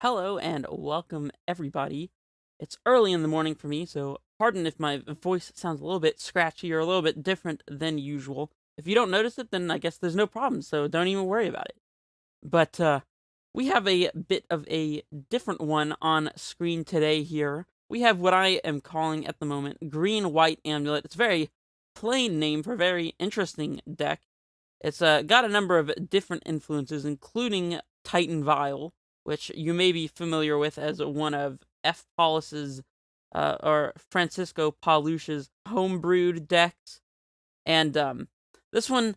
Hello and welcome, everybody. It's early in the morning for me, so pardon if my voice sounds a little bit scratchy or a little bit different than usual. If you don't notice it, then I guess there's no problem, so don't even worry about it. But we have a bit of a different one on screen today here. We have what I am calling at the moment Green-White Amulet. It's a very plain name for a very interesting deck. It's got a number of different influences, including Titan Vial, which you may be familiar with as one of F. Paulus's or Francisco Paulush's homebrewed decks. And this one,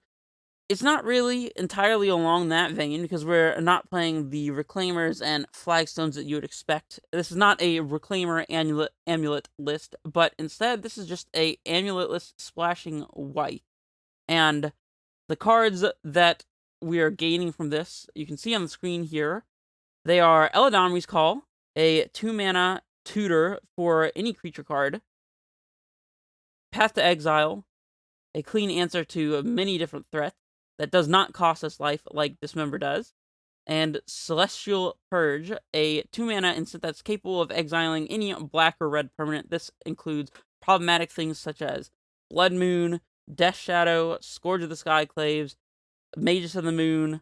it's not really entirely along that vein because we're not playing the Reclaimers and Flagstones that you would expect. This is not a Reclaimer amulet list, but instead this is just a amulet list splashing white. And the cards that we are gaining from this, you can see on the screen here. They are Eladamri's Call, a 2-mana tutor for any creature card. Path to Exile, a clean answer to many different threats that does not cost us life like Dismember does. And Celestial Purge, a 2-mana instant that's capable of exiling any black or red permanent. This includes problematic things such as Blood Moon, Death Shadow, Scourge of the Skyclaves, Magus of the Moon.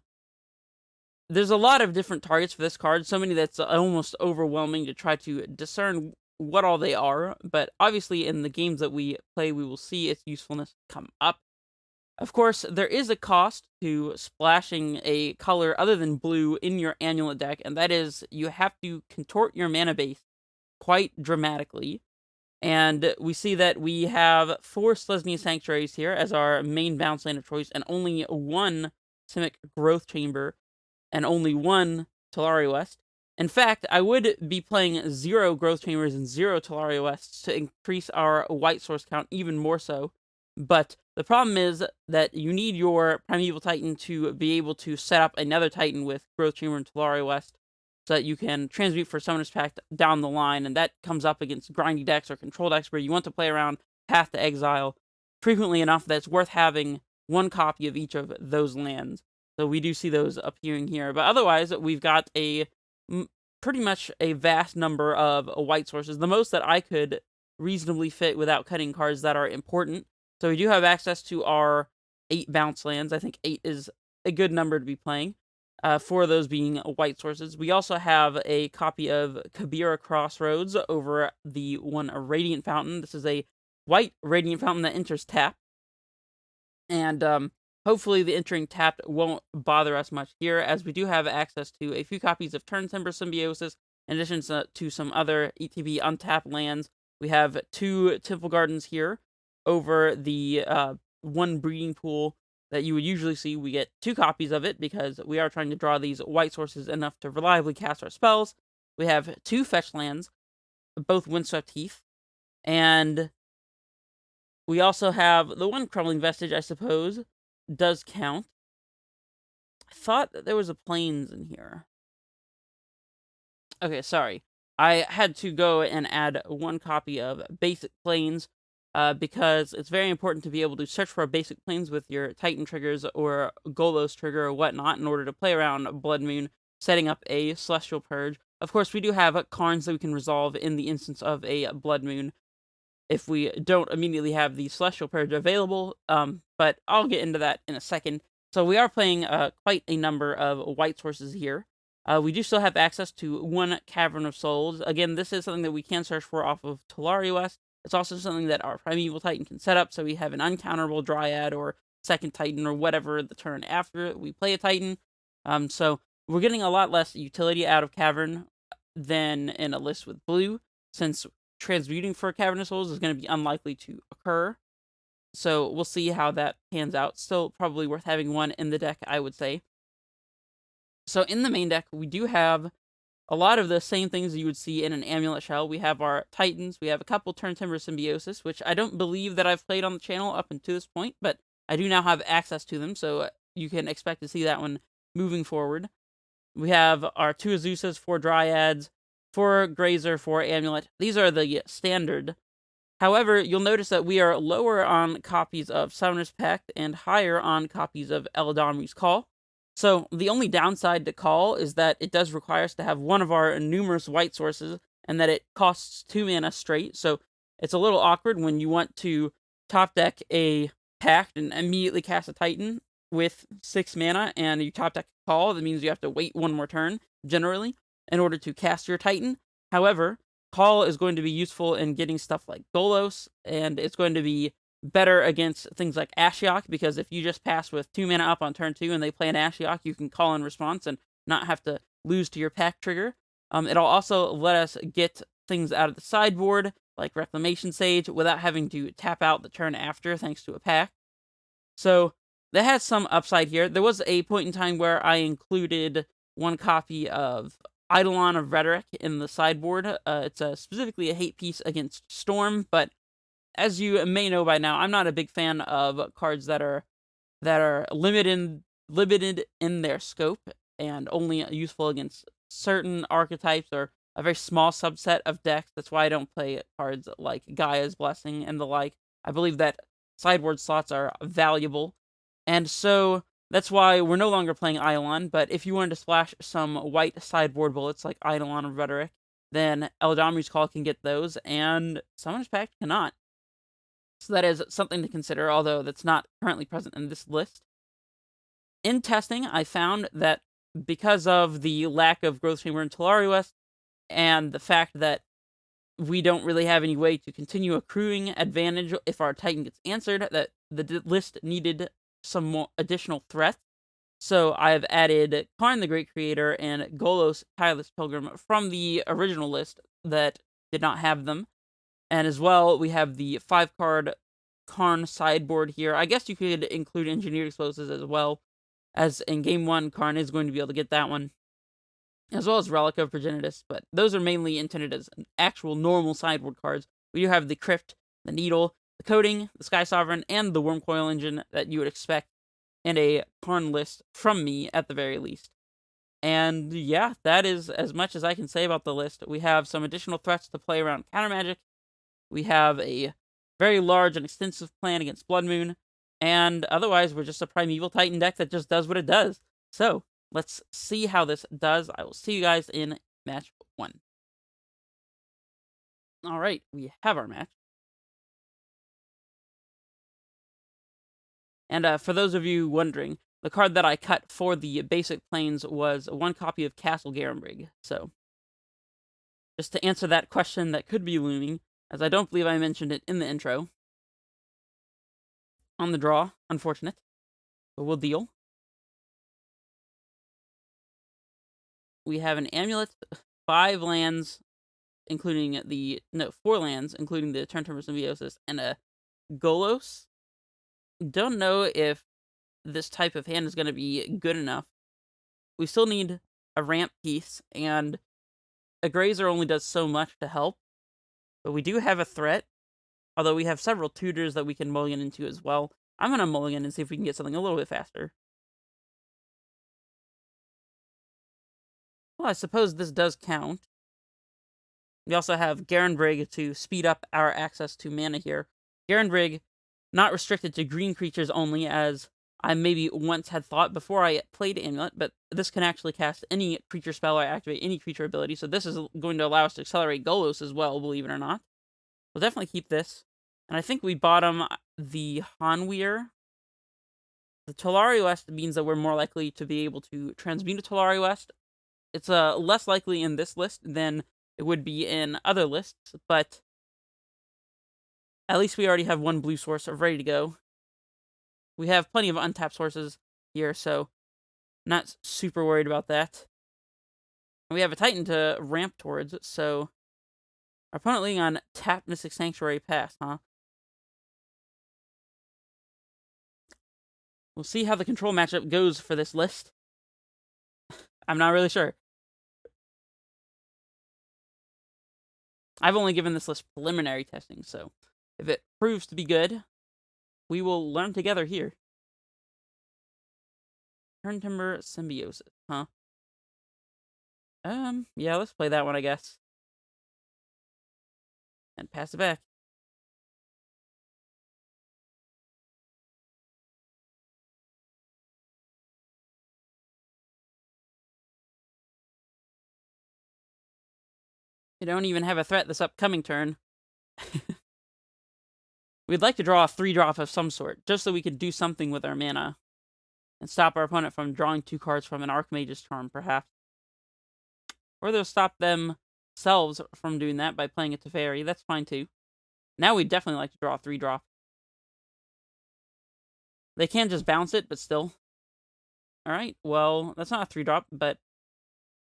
There's a lot of different targets for this card, so many that's almost overwhelming to try to discern what all they are, but obviously in the games that we play, we will see its usefulness come up. Of course, there is a cost to splashing a color other than blue in your Amulet deck, and that is you have to contort your mana base quite dramatically. And we see that we have 4 Selesnya Sanctuaries here as our main bounce land of choice, and only 1 Simic Growth Chamber, and only 1 Tolaria West. In fact, I would be playing 0 Growth Chambers and 0 Tolaria Wests to increase our white source count even more so. But the problem is that you need your Primeval Titan to be able to set up another Titan with Growth Chamber and Tolaria West so that you can transmute for Summoner's Pact down the line, and that comes up against grindy decks or control decks where you want to play around Path to Exile frequently enough that it's worth having 1 copy of each of those lands. So we do see those appearing here. But otherwise, we've got pretty much a vast number of white sources. The most that I could reasonably fit without cutting cards that are important. So we do have access to our 8 bounce lands. I think 8 is a good number to be playing. 4 of those being white sources. We also have a copy of Kabira Crossroads over the 1 Radiant Fountain. This is a white Radiant Fountain that enters tap. And hopefully the entering tapped won't bother us much here, as we do have access to a few copies of Turn Timber Symbiosis, in addition to some other ETB untapped lands. We have 2 Temple Gardens here over the 1 breeding pool that you would usually see. We get 2 copies of it because we are trying to draw these white sources enough to reliably cast our spells. We have 2 fetch lands, both Windswept Heath, and we also have the 1 Crumbling Vestige, I suppose, does count. I thought that there was a Plains in here. Okay, sorry. I had to go and add 1 copy of Basic Plains because it's very important to be able to search for a Basic Plains with your Titan triggers or Golos trigger or whatnot in order to play around Blood Moon, setting up a Celestial Purge. Of course, we do have Karns that we can resolve in the instance of a Blood Moon if we don't immediately have the Celestial Purge available, but I'll get into that in a second. So we are playing quite a number of white sources here. We do still have access to 1 Cavern of Souls. Again, this is something that we can search for off of Tolaria West. It's also something that our Primeval Titan can set up, so we have an uncounterable Dryad or second Titan or whatever the turn after we play a Titan. So we're getting a lot less utility out of Cavern than in a list with blue, since transmuting for Cavern of Souls is going to be unlikely to occur. So we'll see how that pans out. Still probably worth having 1 in the deck, I would say. So in the main deck, we do have a lot of the same things you would see in an Amulet shell. We have our Titans, we have a couple Turn Timber Symbiosis, which I don't believe that I've played on the channel up until this point, but I do now have access to them, so you can expect to see that one moving forward. We have our 2 Azusas, 4 Dryads, 4 Grazer, 4 Amulet. These are the standard. However, you'll notice that we are lower on copies of Summoner's Pact and higher on copies of Eladamri's Call. So the only downside to Call is that it does require us to have one of our numerous white sources, and that it costs 2 mana straight. So it's a little awkward when you want to top deck a Pact and immediately cast a Titan with 6 mana, and you top deck Call. That means you have to wait one more turn, generally, in order to cast your Titan. However, Call is going to be useful in getting stuff like Golos, and it's going to be better against things like Ashiok, because if you just pass with 2 mana up on turn 2 and they play an Ashiok, you can call in response and not have to lose to your Pact trigger. It'll also let us get things out of the sideboard, like Reclamation Sage, without having to tap out the turn after, thanks to a Pact. So that has some upside here. There was a point in time where I included one copy of Eidolon of Rhetoric in the sideboard. It's specifically a hate piece against Storm, but as you may know by now, I'm not a big fan of cards that are limited in their scope and only useful against certain archetypes or a very small subset of decks. That's why I don't play cards like Gaia's Blessing and the like. I believe that sideboard slots are valuable, and so that's why we're no longer playing Eidolon. But if you wanted to splash some white sideboard bullets like Eidolon of Rhetoric, then Eladamri's Call can get those, and Summoner's Pact cannot. So that is something to consider, although that's not currently present in this list. In testing, I found that because of the lack of Growth Chamber in Tolari West, and the fact that we don't really have any way to continue accruing advantage if our Titan gets answered, that the list needed some more additional threats. So I have added Karn the Great Creator and Golos Tireless Pilgrim from the original list that did not have them. And as well, we have the 5-card Karn sideboard here. I guess you could include Engineered Explosives as well, as in Game 1, Karn is going to be able to get that one, as well as Relic of Progenitus, but those are mainly intended as actual normal sideboard cards. We do have the Crypt, the Needle, the Coding, the Sky Sovereign, and the Wormcoil Engine that you would expect in a Karn list from me, at the very least. And yeah, that is as much as I can say about the list. We have some additional threats to play around Counter Magic. We have a very large and extensive plan against Blood Moon, and otherwise we're just a Primeval Titan deck that just does what it does. So, let's see how this does. I will see you guys in match 1. Alright, we have our match. And for those of you wondering, the card that I cut for the basic planes was 1 copy of Castle Garenbrig. So, just to answer that question that could be looming, as I don't believe I mentioned it in the intro. On the draw, unfortunate, but we'll deal. We have an Amulet, 5 lands, including the... No, 4 lands, including the Turn-Turner Symbiosis, and a Golos. Don't know if this type of hand is going to be good enough. We still need a ramp piece, and a Grazer only does so much to help. But we do have a threat, although we have several tutors that we can mulligan into as well. I'm going to mulligan and see if we can get something a little bit faster. Well, I suppose this does count. We also have Garenbrig to speed up our access to mana here. Garenbrig, not restricted to green creatures only, as I maybe once had thought before I played Amulet, but this can actually cast any creature spell or activate any creature ability, so this is going to allow us to accelerate Golos as well, believe it or not. We'll definitely keep this. And I think we bottom the Hanweir. The Tolari West means that we're more likely to be able to transmute a Tolari West. It's less likely in this list than it would be in other lists, but at least we already have 1 blue source ready to go. We have plenty of untapped sources here, so not super worried about that. And we have a Titan to ramp towards, so our opponent leading on tapped Mystic Sanctuary Pass, huh? We'll see how the control matchup goes for this list. I'm not really sure. I've only given this list preliminary testing, so if it proves to be good, we will learn together here. Turn-Timber Symbiosis, huh? Yeah, let's play that one, I guess. And pass it back. We don't even have a threat this upcoming turn. We'd like to draw a 3-drop of some sort, just so we can do something with our mana. And stop our opponent from drawing 2 cards from an Archmage's Charm, perhaps. Or they'll stop themselves from doing that by playing a Teferi. That's fine, too. Now we'd definitely like to draw a 3-drop. They can just bounce it, but still. Alright, well, that's not a 3-drop, but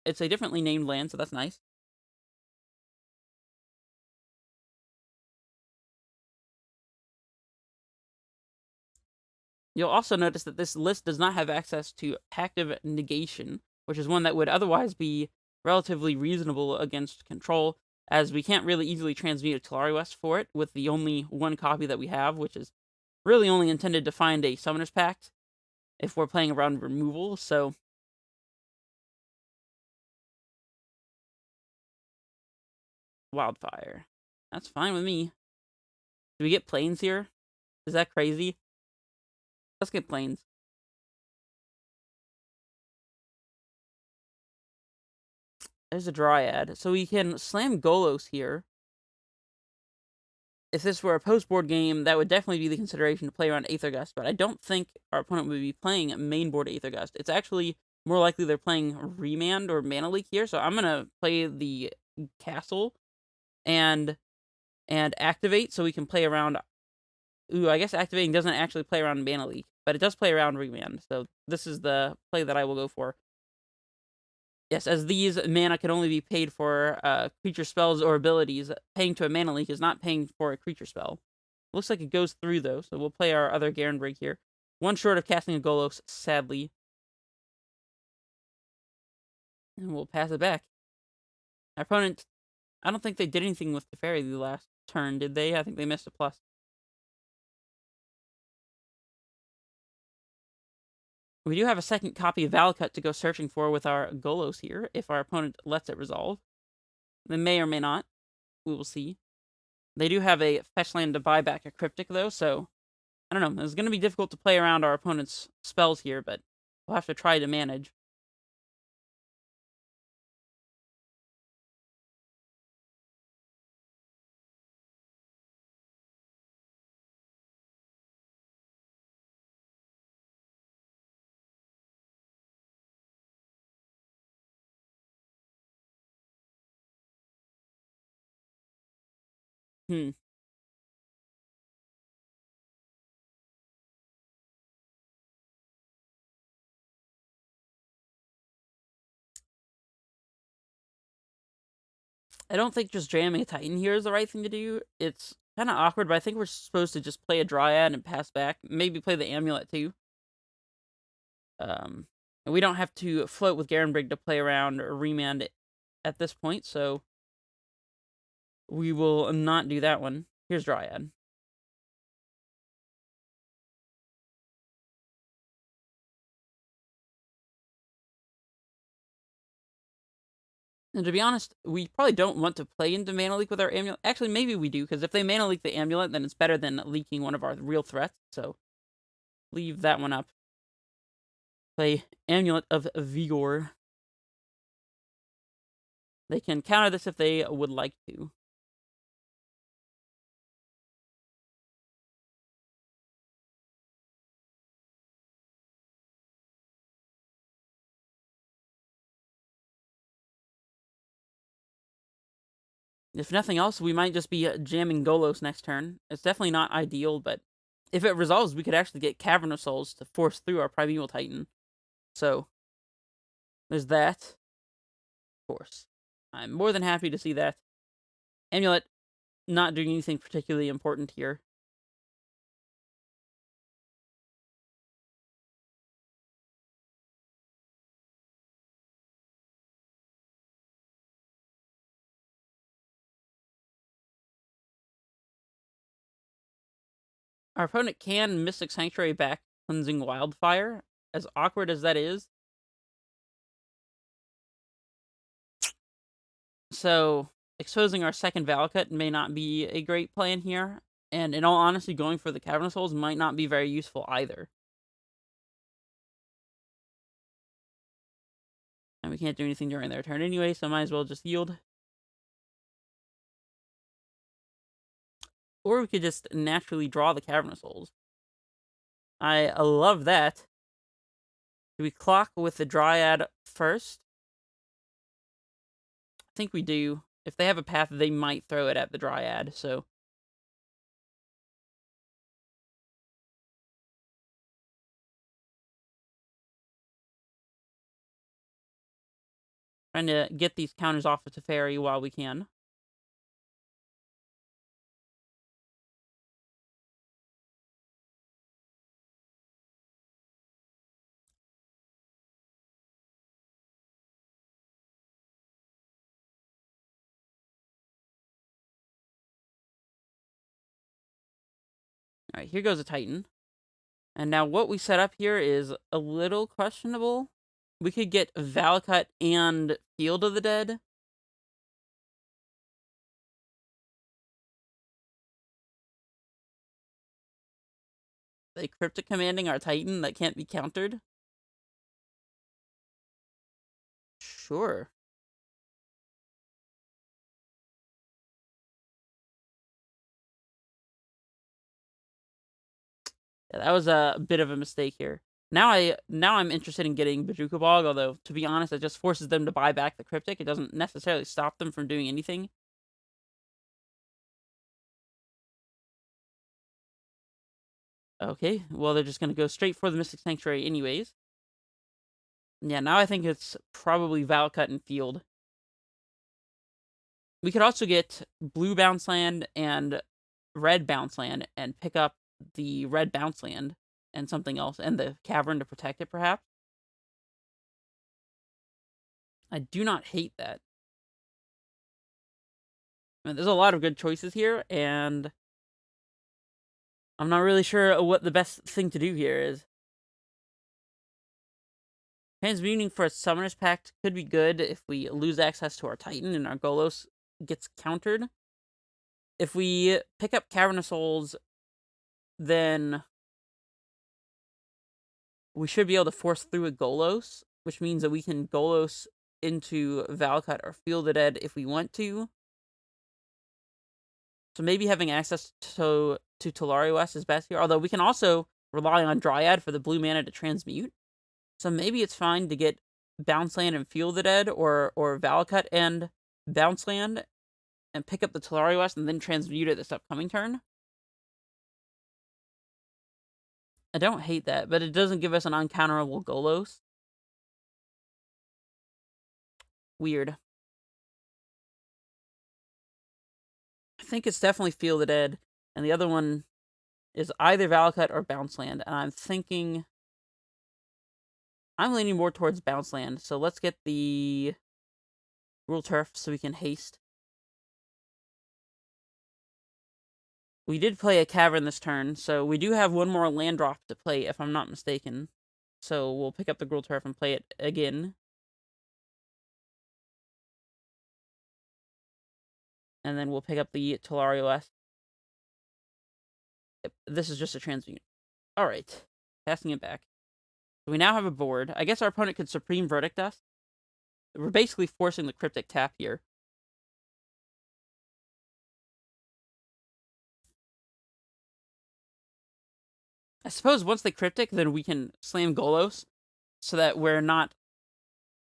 it's a differently named land, so that's nice. You'll also notice that this list does not have access to Active Negation, which is one that would otherwise be relatively reasonable against control, as we can't really easily transmute a Talari West for it, with the only one copy that we have, which is really only intended to find a Summoner's Pact if we're playing around removal, so... Wildfire. That's fine with me. Do we get Plains here? Is that crazy? Let's get Plains. There's a Dryad. So we can slam Golos here. If this were a post-board game, that would definitely be the consideration to play around Aether Gust, but I don't think our opponent would be playing mainboard Aether Gust. It's actually more likely they're playing Remand or Mana Leak here, so I'm going to play the Castle and activate so we can play around... Ooh, I guess activating doesn't actually play around Mana Leak, but it does play around Remand, so this is the play that I will go for. Yes, as these mana can only be paid for creature spells or abilities, paying to a Mana Leak is not paying for a creature spell. Looks like it goes through, though, so we'll play our other Garen Break here. One short of casting a Golos, sadly. And we'll pass it back. Our opponent, I don't think they did anything with Teferi the last turn, did they? I think they missed a plus. We do have a second copy of Valakut to go searching for with our Golos here, if our opponent lets it resolve. They may or may not. We will see. They do have a fetch land to buy back a Cryptic, though, so... I don't know. It's going to be difficult to play around our opponent's spells here, but we'll have to try to manage. Hmm. I don't think just jamming a Titan here is the right thing to do. It's kind of awkward, but I think we're supposed to just play a Dryad and pass back. Maybe play the Amulet, too. And we don't have to float with Garenbrig to play around or Remand at this point, so... we will not do that one. Here's Dryad. And to be honest, we probably don't want to play into Mana Leak with our Amulet. Actually, maybe we do, because if they Mana Leak the Amulet, then it's better than leaking one of our real threats, so... leave that one up. Play Amulet of Vigor. They can counter this if they would like to. If nothing else, we might just be jamming Golos next turn. It's definitely not ideal, but if it resolves, we could actually get Cavern of Souls to force through our Primeval Titan. So, there's that. Of course. I'm more than happy to see that. Amulet not doing anything particularly important here. Our opponent can Mystic Sanctuary back Cleansing Wildfire, as awkward as that is. So, exposing our second Valakut may not be a great plan here, and in all honesty, going for the Cavern of Souls might not be very useful either. And we can't do anything during their turn anyway, so might as well just yield. Or we could just naturally draw the Cavernous Souls. I love that. Do we clock with the Dryad first? I think we do. If they have a path, they might throw it at the Dryad, so... Trying to get these counters off of Teferi while we can. Alright, here goes a Titan. And now what we set up here is a little questionable. We could get Valakut and Field of the Dead. They cryptic commanding our Titan that can't be countered. Sure. Yeah, that was a bit of a mistake here. Now I'm interested in getting Bajuka Bog, although to be honest, it just forces them to buy back the cryptic. It doesn't necessarily stop them from doing anything. Okay, well they're just gonna go straight for the Mystic Sanctuary anyways. Yeah, now I think it's probably Valakut and Field. We could also get blue bounce land and red bounce land and pick up the red bounce land and something else and the cavern to protect it, perhaps. I do not hate that. I mean, there's a lot of good choices here, and I'm not really sure what the best thing to do here is. Transmuting for a Summoner's Pact could be good if we lose access to our Titan and our Golos gets countered. If we pick up Cavern of Souls, then we should be able to force through a Golos, which means that we can Golos into Valakut or Field the Dead if we want to. So maybe having access to Tolari West is best here, although we can also rely on Dryad for the blue mana to transmute. So maybe it's fine to get Bounce Land and Field the Dead, or Valakut and Bounce Land, and pick up the Tolari West and then transmute it this upcoming turn. I don't hate that, but it doesn't give us an uncounterable Golos. Weird. I think it's definitely Field the Dead, and the other one is either Valakut or Bounce Land, and I'm leaning more towards Bounce Land, so let's get the Rule Turf so we can haste. We did play a Cavern this turn, so we do have one more land drop to play, if I'm not mistaken. So we'll pick up the Gruul Turf and play it again. And then we'll pick up the Tolari West. Yep, this is just a transmute. Alright, passing it back. So we now have a board. I guess our opponent could Supreme Verdict us. We're basically forcing the Cryptic tap here. I suppose once they Cryptic, then we can slam Golos, so that we're not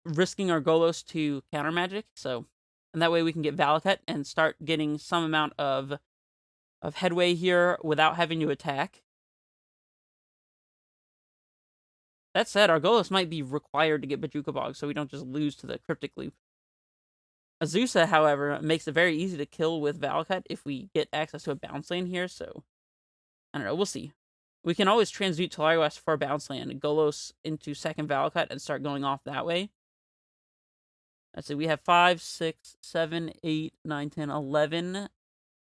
risking our Golos to counter magic. So, and that way we can get Valakut and start getting some amount of headway here without having to attack. That said, our Golos might be required to get Bajuka Bog, so we don't just lose to the Cryptic Loop. Azusa, however, makes it very easy to kill with Valakut if we get access to a bounce lane here, so... I don't know, we'll see. We can always transmute Tolari West for a bounce land, Golos into second Valakut, and start going off that way. Let's see, we have 5, 6, 7, 8, 9, 10, 11.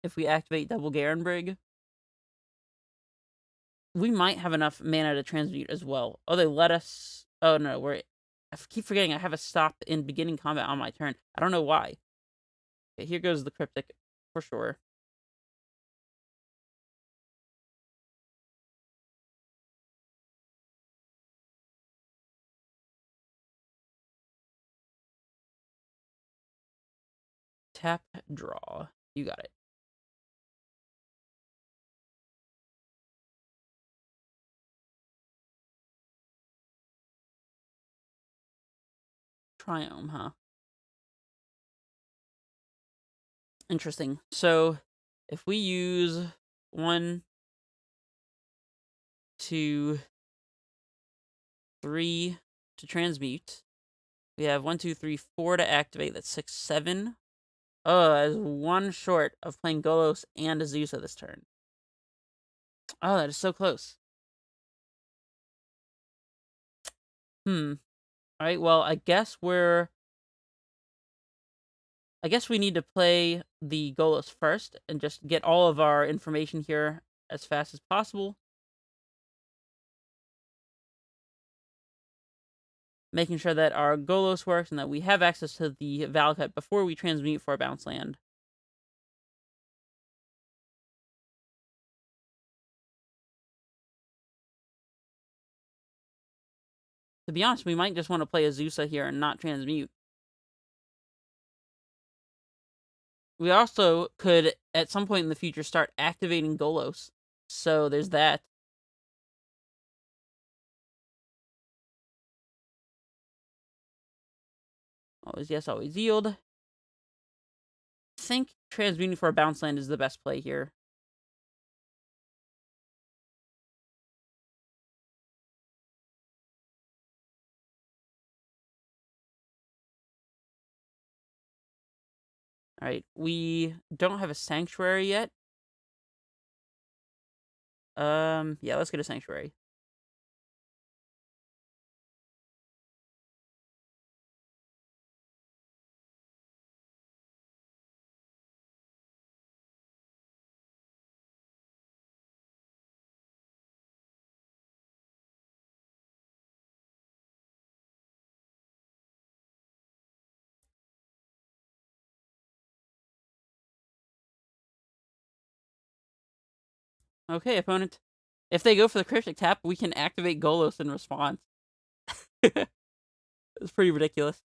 If we activate Double Garen Brig, we might have enough mana to transmute as well. Oh, they let us... Oh, no, I keep forgetting I have a stop in beginning combat on my turn. I don't know why. Okay, here goes the Cryptic, for sure. Tap, draw. You got it. Triome, huh? Interesting. So, if we use 1, 2, 3 to transmute, we have 1, 2, 3, 4 to activate. That's 6, 7. Oh, that is 1 short of playing Golos and Azusa this turn. Oh, that is so close. Alright, well, I guess we need to play the Golos first and just get all of our information here as fast as possible. Making sure that our Golos works and that we have access to the Valakut before we transmute for our bounce land. To be honest, we might just want to play Azusa here and not transmute. We also could, at some point in the future, start activating Golos. So there's that. Always yes, always yield. I think transmuting for a bounce land is the best play here. Alright, we don't have a Sanctuary yet. Yeah, let's get a Sanctuary. Okay, opponent. If they go for the Cryptic Tap, we can activate Golos in response. It's pretty ridiculous.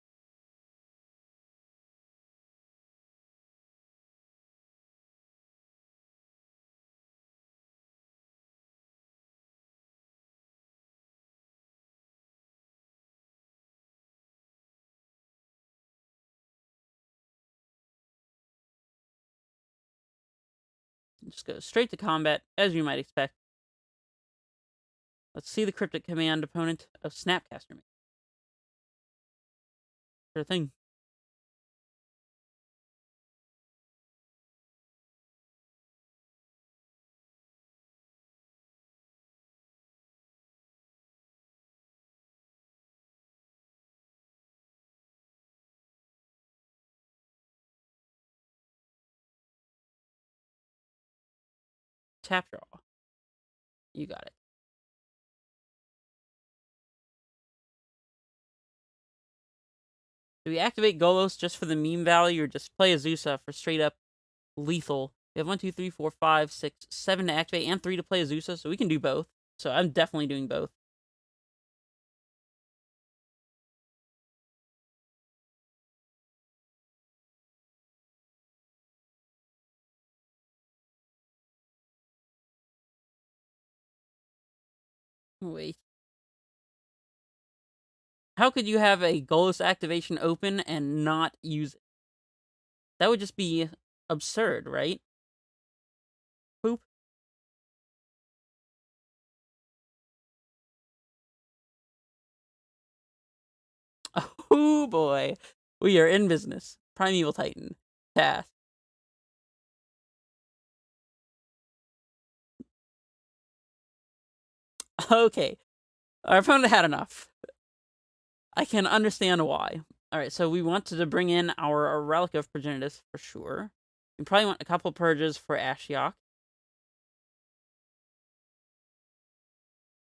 Just go straight to combat, as you might expect. Let's see the Cryptic Command opponent of Snapcaster. Sure thing. Tap draw. You got it. Do we activate Golos just for the meme value, or just play Azusa for straight up lethal? We have 1, 2, 3, 4, 5, 6, 7 to activate, and 3 to play Azusa, so we can do both. So I'm definitely doing both. Wait. How could you have a Golos activation open and not use it? That would just be absurd, right? Boop. Oh boy. We are in business. Primeval Titan. Path. Okay. Our opponent had enough. I can understand why. Alright, so we wanted to bring in our Relic of Progenitus for sure. We probably want a couple purges for Ashiok.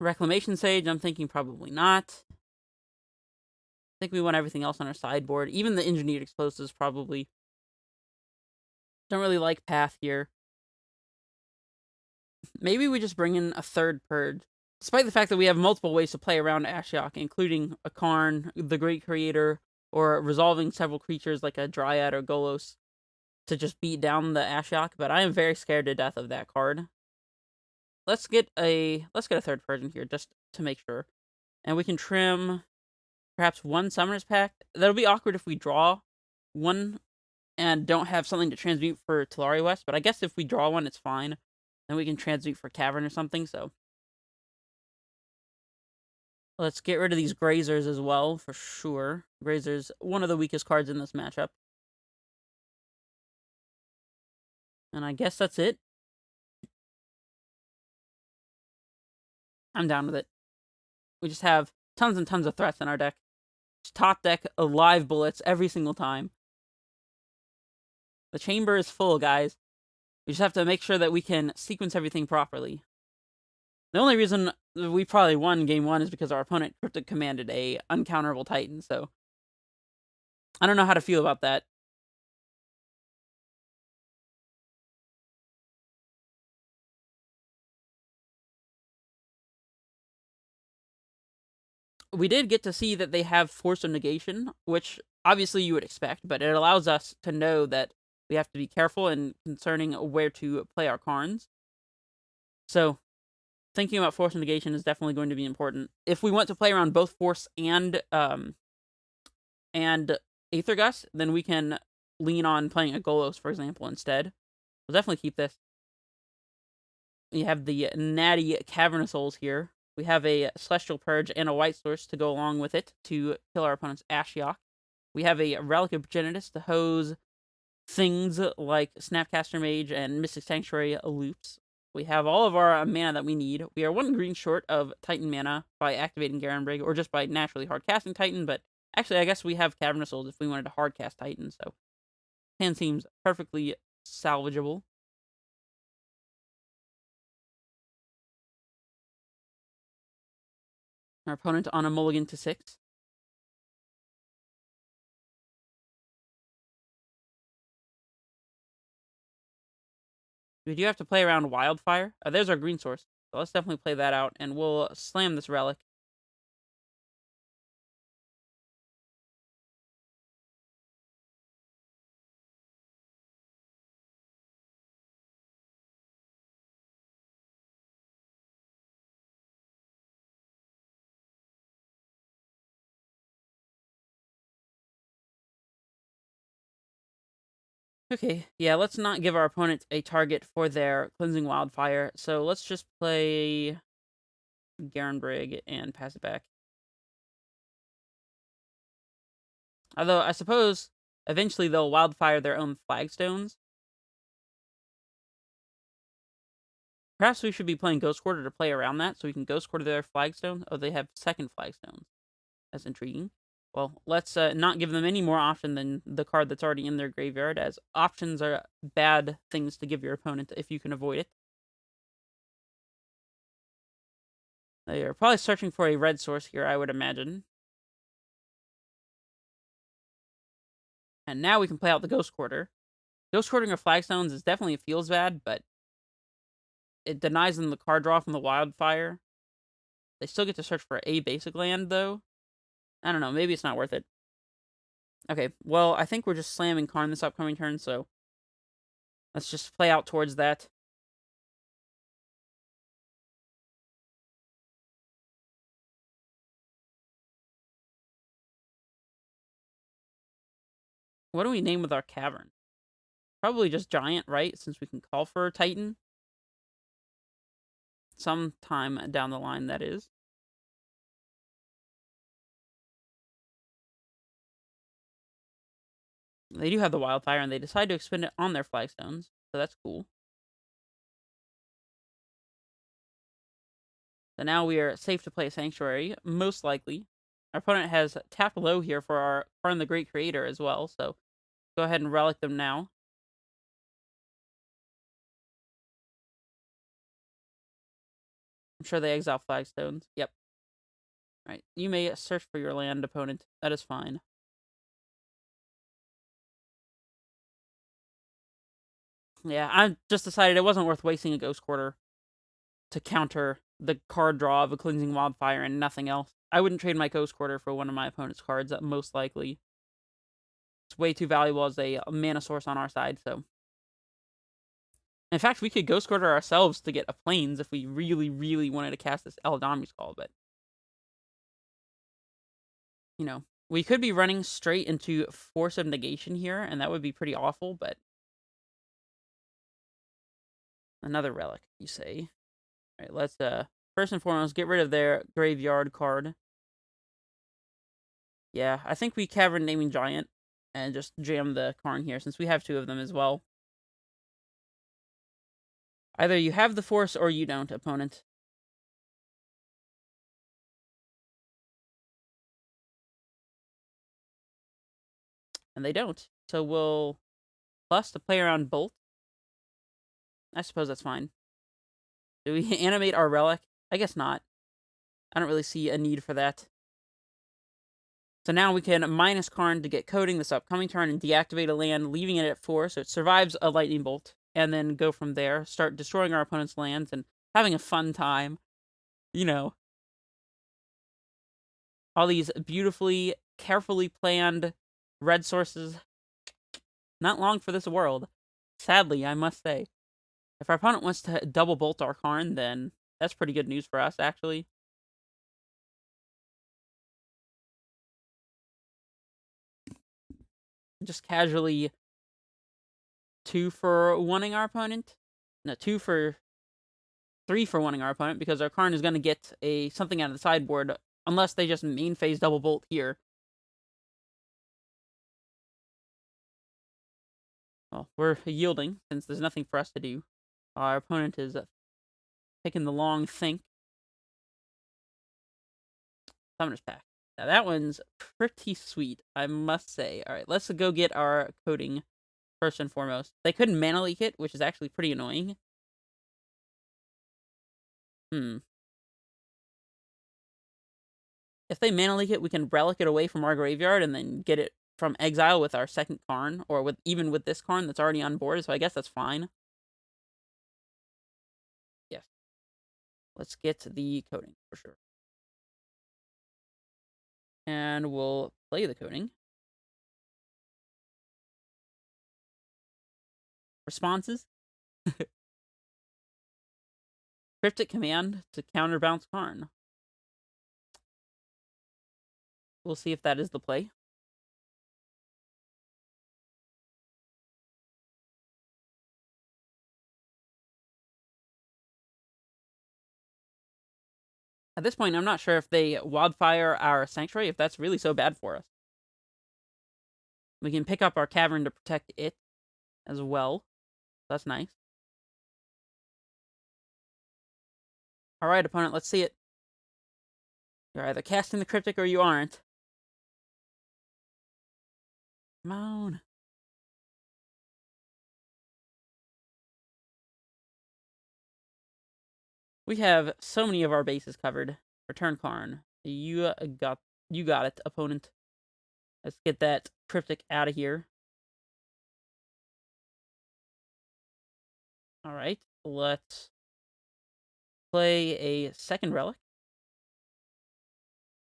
Reclamation Sage, I'm thinking probably not. I think we want everything else on our sideboard. Even the Engineered Explosives probably. Don't really like Path here. Maybe we just bring in a third Purge. Despite the fact that we have multiple ways to play around Ashiok, including a Karn, the Great Creator, or resolving several creatures like a Dryad or Golos to just beat down the Ashiok, but I am very scared to death of that card. Let's get a third Purge in here just to make sure. And we can trim Perhaps one Summoner's Pact. That'll be awkward if we draw one and don't have something to transmute for Tillari West, but I guess if we draw one, it's fine. Then we can transmute for Cavern or something, so. Let's get rid of these Grazers as well, for sure. Grazer's one of the weakest cards in this matchup. And I guess that's it. I'm down with it. We just have tons and tons of threats in our deck. Just top deck live bullets every single time. The chamber is full, guys. We just have to make sure that we can sequence everything properly. The only reason we probably won game 1 is because our opponent cryptic commanded a uncounterable Titan, so I don't know how to feel about that. We did get to see that they have Force of Negation, which obviously you would expect, but it allows us to know that we have to be careful in concerning where to play our Karns. So, thinking about Force of Negation is definitely going to be important. If we want to play around both Force and Aether Gust, then we can lean on playing a Golos, for example, instead. We'll definitely keep this. We have the natty Cavernous Souls here. We have a Celestial Purge and a White Source to go along with it to kill our opponent's Ashiok. We have a Relic of Progenitus to hose things like Snapcaster Mage and Mystic Sanctuary loops. We have all of our mana that we need. We are 1 green short of Titan mana by activating Garenbrig, or just by naturally hard casting Titan, but actually I guess we have Cavernous Souls if we wanted to hard cast Titan, so hand seems perfectly salvageable. Our opponent on a mulligan to 6. We do have to play around Wildfire. There's our green source. So let's definitely play that out, and we'll slam this Relic. Okay, yeah, let's not give our opponent a target for their Cleansing Wildfire, so let's just play Garenbrig and pass it back. Although, I suppose, eventually they'll Wildfire their own Flagstones. Perhaps we should be playing Ghost Quarter to play around that, so we can Ghost Quarter their Flagstone. Oh, they have second Flagstones. That's intriguing. Well, let's not give them any more option than the card that's already in their graveyard, as options are bad things to give your opponent if you can avoid it. They are probably searching for a red source here, I would imagine. And now we can play out the Ghost Quarter. Ghost Quartering of Flagstones is definitely feels bad, but it denies them the card draw from the Wildfire. They still get to search for a basic land, though. I don't know, maybe it's not worth it. Okay, well, I think we're just slamming Karn this upcoming turn, so let's just play out towards that. What do we name with our Cavern? Probably just Giant, right? Since we can call for a Titan. Sometime down the line, that is. They do have the Wildfire, and they decide to expend it on their Flagstones, so that's cool. So now we are safe to play a Sanctuary, most likely. Our opponent has tapped low here for our Karn the Great Creator as well, so go ahead and Relic them now. I'm sure they exile Flagstones. Yep. Alright, you may search for your land, opponent. That is fine. Yeah, I just decided it wasn't worth wasting a Ghost Quarter to counter the card draw of a Cleansing Wildfire and nothing else. I wouldn't trade my Ghost Quarter for one of my opponent's cards, most likely. It's way too valuable as a mana source on our side, so. In fact, we could Ghost Quarter ourselves to get a Plains if we really, really wanted to cast this Eladamri's Call, but you know, we could be running straight into Force of Negation here, and that would be pretty awful, but another relic, you say. All right, let's first and foremost get rid of their graveyard card. Yeah, I think we Cavern Naming Giant and just jam the Karn here since we have two of them as well. Either you have the Force or you don't, opponent. And they don't. So we'll plus to play around Bolt. I suppose that's fine. Do we animate our relic? I guess not. I don't really see a need for that. So now we can minus Karn to get coding this upcoming turn and deactivate a land, leaving it at 4, so it survives a lightning bolt, and then go from there, start destroying our opponent's lands and having a fun time. You know, all these beautifully, carefully planned red sources. Not long for this world. Sadly, I must say. If our opponent wants to double bolt our Karn, then that's pretty good news for us, actually. Just casually 2 for wanting our opponent. No, 3 for wanting our opponent, because our Karn is going to get something out of the sideboard, unless they just main phase double bolt here. Well, we're yielding, since there's nothing for us to do. Our opponent is taking the long think. Summoner's Pact. Now that one's pretty sweet, I must say. Alright, let's go get our coding first and foremost. They couldn't mana leak it, which is actually pretty annoying. If they mana leak it, we can relic it away from our graveyard and then get it from Exile with our second Karn, or even with this Karn that's already on board, so I guess that's fine. Yes. Let's get the coding, for sure. And we'll play the coding. Responses. Cryptic Command to counterbounce Karn. We'll see if that is the play. At this point, I'm not sure if they wildfire our Sanctuary, if that's really so bad for us. We can pick up our Cavern to protect it as well. That's nice. Alright, opponent, let's see it. You're either casting the Cryptic or you aren't. Come on. We have so many of our bases covered. Return Karn. You got it, opponent. Let's get that Cryptic out of here. Alright, let's play a second relic.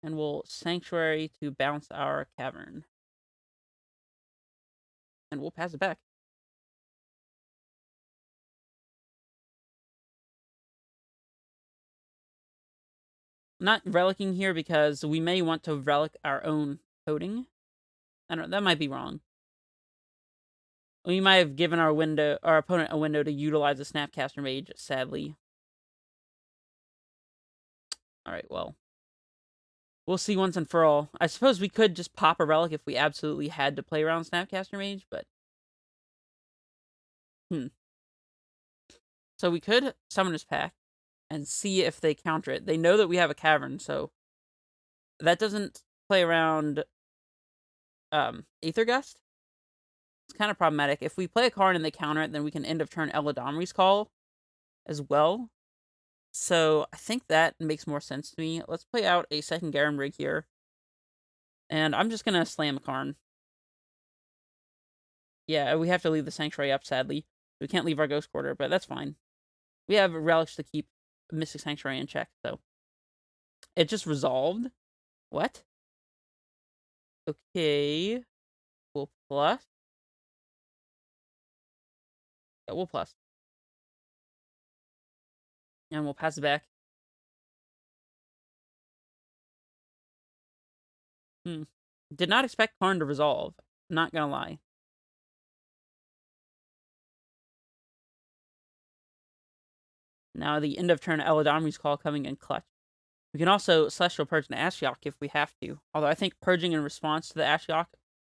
And we'll Sanctuary to bounce our Cavern. And we'll pass it back. Not relicking here because we may want to relic our own coding. I don't know, that might be wrong. We might have given our opponent a window to utilize a Snapcaster Mage, sadly. Alright, well. We'll see once and for all. I suppose we could just pop a relic if we absolutely had to play around Snapcaster Mage, but... So we could Summoner's Pact and see if they counter it. They know that we have a Cavern, so... That doesn't play around... Aether Gust? It's kind of problematic. If we play a card and they counter it, then we can end of turn Eladamri's Call as well. So I think that makes more sense to me. Let's play out a second Garum Rig here. And I'm just going to slam a Karn. Yeah, we have to leave the Sanctuary up, sadly. We can't leave our Ghost Quarter, but that's fine. We have relics to keep Mystic Sanctuary in check, so. It just resolved? What? Okay. We'll plus. Yeah, we'll plus. And we'll pass it back. Did not expect Karn to resolve. Not gonna lie. Now the end of turn Eladamri's Call coming in clutch. We can also Celestial Purge and Ashiok if we have to. Although I think purging in response to the Ashiok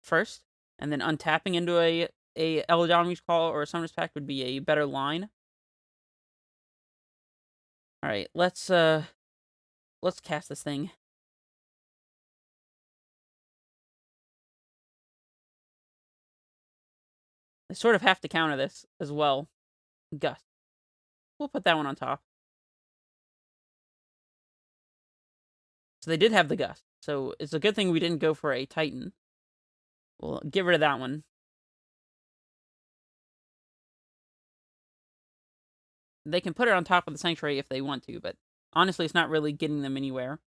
first, and then untapping into a Eladamri's Call or a Summoner's Pact would be a better line. Alright, let's cast this thing. I sort of have to counter this as well. Gust. We'll put that one on top. So they did have the Gust. So it's a good thing we didn't go for a Titan. We'll get rid of that one. They can put it on top of the Sanctuary if they want to, but honestly, it's not really getting them anywhere.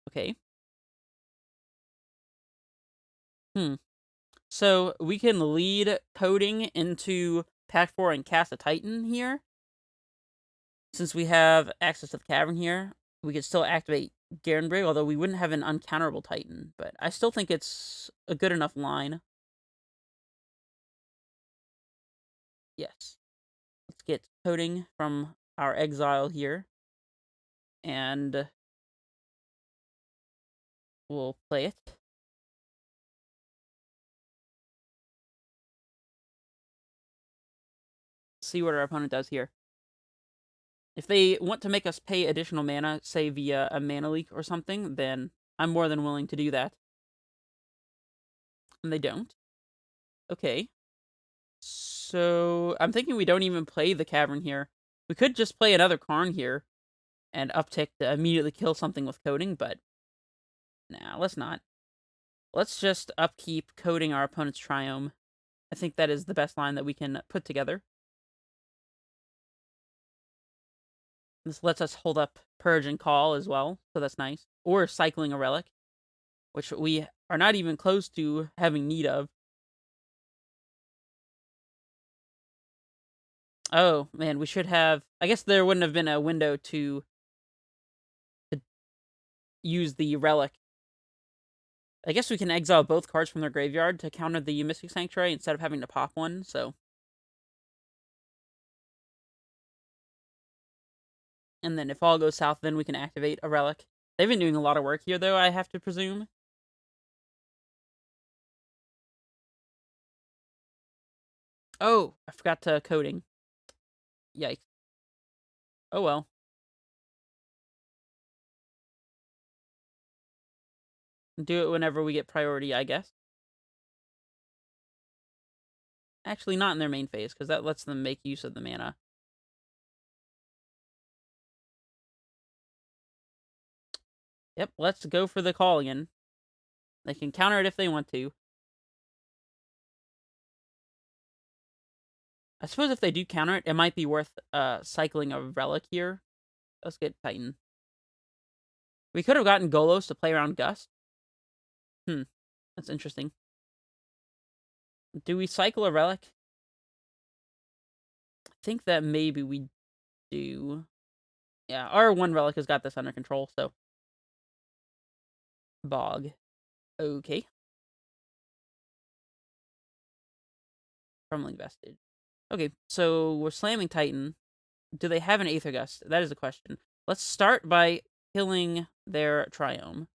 Okay. So we can lead coding into Pack 4 and cast a Titan here. Since we have access to the cavern here, we could still activate Garenbrig, although we wouldn't have an uncounterable Titan. But I still think it's a good enough line. Yes. Let's get coding from our Exile here. And we'll play it. See what our opponent does here. If they want to make us pay additional mana, say via a mana leak or something, then I'm more than willing to do that. And they don't. Okay. So I'm thinking we don't even play the cavern here. We could just play another Karn here and uptick to immediately kill something with coding, but nah, let's not. Let's just upkeep coding our opponent's Triome. I think that is the best line that we can put together. This lets us hold up Purge and Call as well, so that's nice. Or cycling a Relic, which we are not even close to having need of. Oh, man, we should have... I guess there wouldn't have been a window to use the Relic. I guess we can exile both cards from their graveyard to counter the Mystic Sanctuary instead of having to pop one, so... And then if all goes south, then we can activate a Relic. They've been doing a lot of work here, though, I have to presume. Oh, I forgot to coding. Yikes. Oh well. Do it whenever we get priority, I guess. Actually, not in their main phase, because that lets them make use of the mana. Yep, let's go for the call again. They can counter it if they want to. I suppose if they do counter it, it might be worth cycling a Relic here. Let's get Titan. We could have gotten Golos to play around Gust. That's interesting. Do we cycle a Relic? I think that maybe we do. Yeah, our one Relic has got this under control, so. Bog. Okay. Crumbling Vestige. Okay, so we're slamming Titan. Do they have an Aether Gust? That is the question. Let's start by killing their Triome.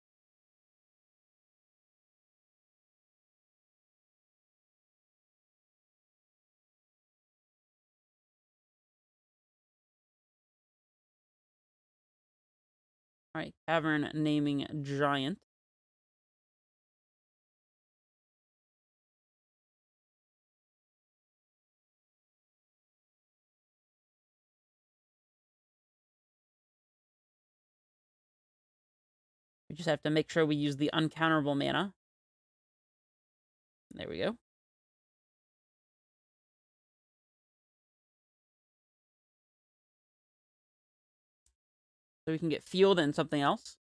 Alright, Cavern naming Giant. We just have to make sure we use the uncounterable mana. There we go. So we can get Field and something else.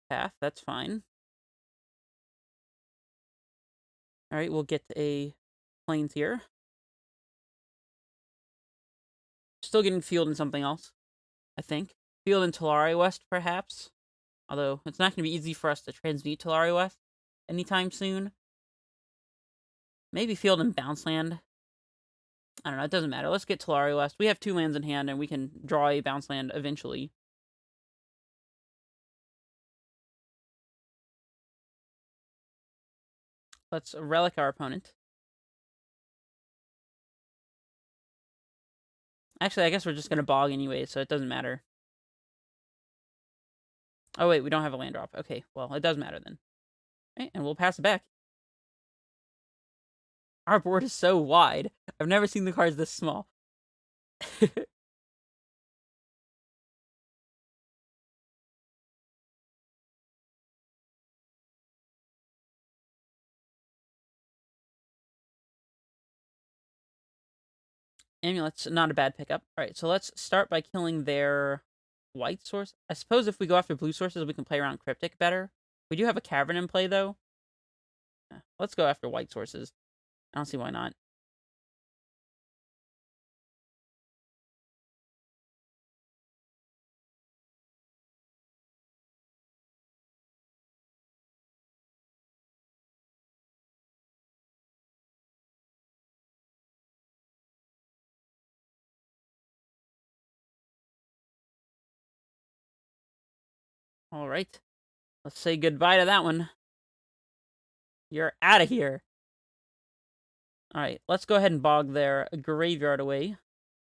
Path, that's fine. Alright, we'll get a Plains here. Still getting Field and something else, I think. Field and Talari West, perhaps. Although, it's not going to be easy for us to transmute Tolaria West anytime soon. Maybe Field and Bounce Land. I don't know, it doesn't matter. Let's get Tolaria West. We have 2 lands in hand, and we can draw a Bounce Land eventually. Let's Relic our opponent. Actually, I guess we're just going to Bog anyway, so it doesn't matter. Oh, wait, we don't have a land drop. Okay, well, it does matter then. Right, and we'll pass it back. Our board is so wide. I've never seen the cards this small. Amulet's not a bad pickup. Alright, so let's start by killing their white source. I suppose if we go after blue sources, we can play around Cryptic better. We do have a Cavern in play, though. Let's go after white sources. I don't see why not. Alright. Let's say goodbye to that one. You're out of here. Alright, let's go ahead and bog their graveyard away,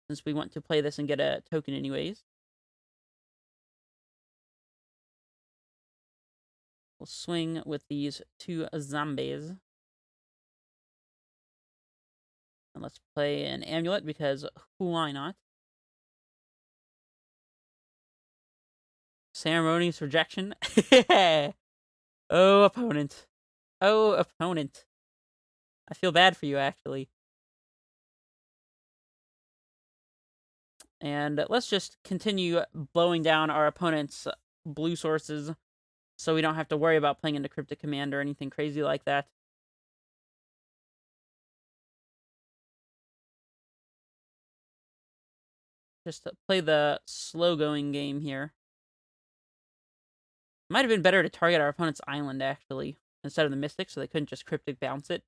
since we want to play this and get a token anyways. We'll swing with these 2 zombies. And let's play an Amulet, because why not? Ceremonious rejection. Oh, opponent. Oh, opponent. I feel bad for you, actually. And let's just continue blowing down our opponent's blue sources, so we don't have to worry about playing into Cryptic Command or anything crazy like that. Just to play the slow-going game here. Might have been better to target our opponent's island, actually, instead of the Mystic, so they couldn't just Cryptic bounce it.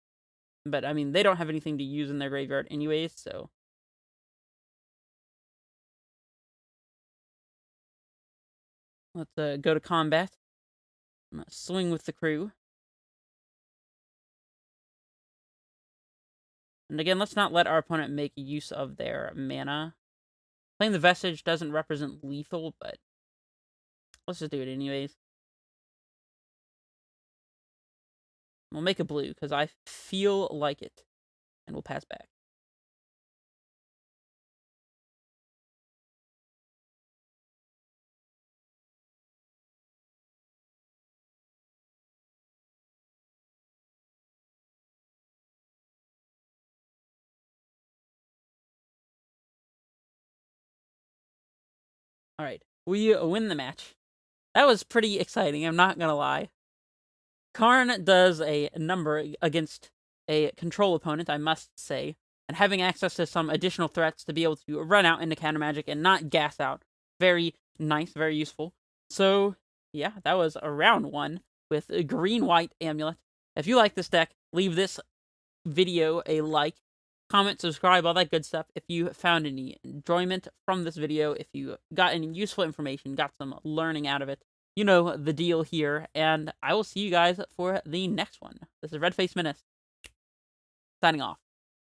But, I mean, they don't have anything to use in their graveyard anyways, so... Let's go to combat. Swing with the crew. And again, let's not let our opponent make use of their mana. Playing the Vestige doesn't represent lethal, but let's just do it anyways. We'll make a blue, because I feel like it. And we'll pass back. Alright, we win the match. That was pretty exciting, I'm not gonna lie. Karn does a number against a control opponent, I must say. And having access to some additional threats to be able to run out into counter magic and not gas out. Very nice, very useful. So, yeah, that was a round 1 with a green-white Amulet. If you like this deck, leave this video a like, comment, subscribe, all that good stuff. If you found any enjoyment from this video, if you got any useful information, got some learning out of it, you know the deal here, and I will see you guys for the next one. This is Redface Menace, signing off.